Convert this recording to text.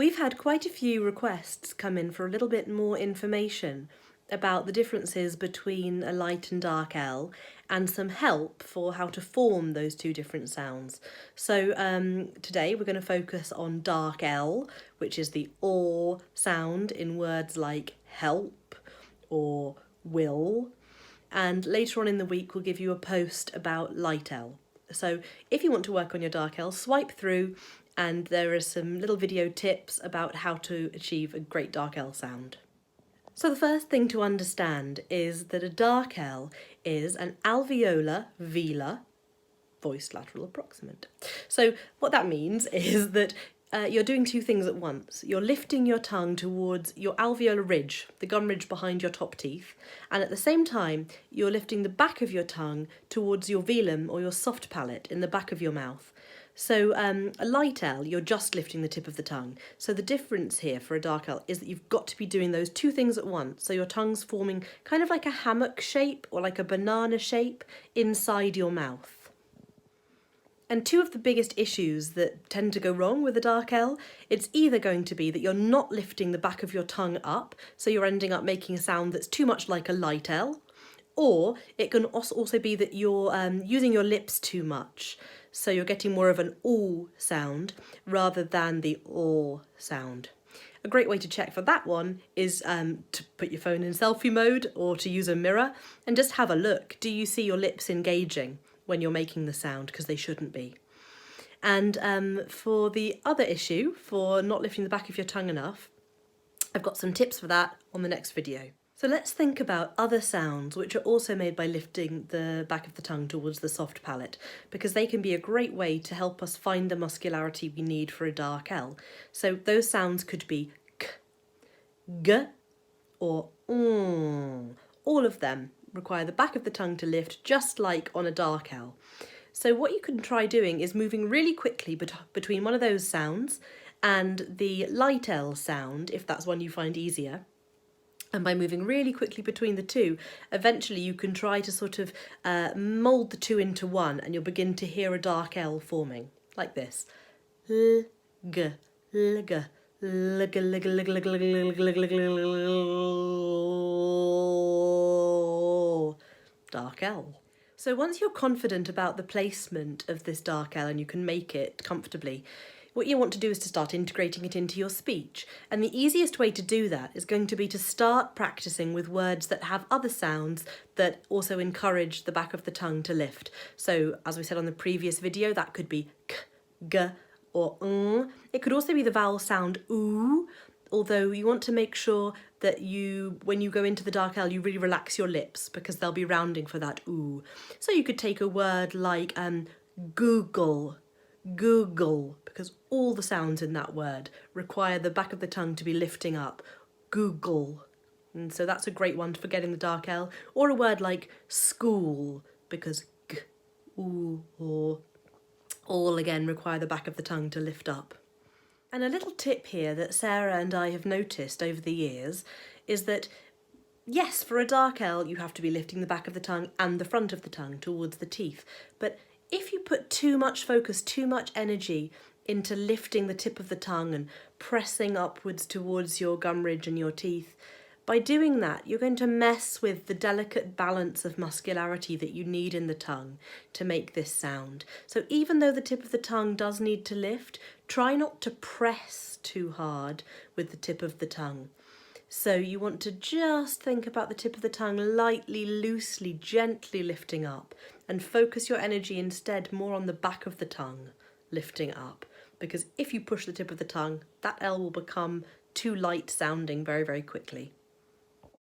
We've had quite a few requests come in for a little bit more information about the differences between a light and dark L and some help for how to form those two different sounds. So today we're going to focus on dark L, which is the or sound in words like help or will. And later on in the week we'll give you a post about light L. So if you want to work on your dark L, swipe through and there are some little video tips about how to achieve a great dark L sound. So the first thing to understand is that a dark L is an alveolar velar voiced lateral approximant. So what that means is that you're doing two things at once. You're lifting your tongue towards your alveolar ridge, the gum ridge behind your top teeth, and at the same time you're lifting the back of your tongue towards your velum or your soft palate in the back of your mouth. So a light L, you're just lifting the tip of the tongue. So the difference here for a dark L is that you've got to be doing those two things at once. So your tongue's forming kind of like a hammock shape or like a banana shape inside your mouth. And two of the biggest issues that tend to go wrong with a dark L, it's either going to be that you're not lifting the back of your tongue up, so you're ending up making a sound that's too much like a light L, or it can also be that you're using your lips too much, so you're getting more of an oo sound rather than the or sound. A great way to check for that one is to put your phone in selfie mode or to use a mirror and just have a look. Do you see your lips engaging when you're making the sound? Because they shouldn't be. And for the other issue, for not lifting the back of your tongue enough, I've got some tips for that on the next video. So let's think about other sounds which are also made by lifting the back of the tongue towards the soft palate, because they can be a great way to help us find the muscularity we need for a dark L. So those sounds could be k, g, or all of them require the back of the tongue to lift just like on a dark L. So what you can try doing is moving really quickly between one of those sounds and the light L sound, if that's one you find easier. And by moving really quickly between the two, eventually you can try to sort of mould the two into one, and you'll begin to hear a dark L forming, like this. L, g, l, g, l, g, l, g, l, g, l, g, l, g, l, g, l, g, l, dark L. So once you're confident about the placement of this dark L and you can make it comfortably, what you want to do is to start integrating it into your speech. And the easiest way to do that is going to be to start practicing with words that have other sounds that also encourage the back of the tongue to lift. So as we said on the previous video, that could be k, g, or ng. It could also be the vowel sound oo, although you want to make sure that when you go into the dark L, you really relax your lips because they'll be rounding for that oo. So you could take a word like Google, Google, because all the sounds in that word require the back of the tongue to be lifting up. Google. And so that's a great one for getting the dark L. Or a word like school, because g, oo, or all again require the back of the tongue to lift up. And a little tip here that Sarah and I have noticed over the years is that, yes, for a dark L you have to be lifting the back of the tongue and the front of the tongue towards the teeth, but if you put too much focus, too much energy into lifting the tip of the tongue and pressing upwards towards your gum ridge and your teeth, by doing that, you're going to mess with the delicate balance of muscularity that you need in the tongue to make this sound. So even though the tip of the tongue does need to lift, try not to press too hard with the tip of the tongue. So you want to just think about the tip of the tongue lightly, loosely, gently lifting up, and focus your energy instead more on the back of the tongue lifting up. Because if you push the tip of the tongue, that L will become too light sounding very, very quickly.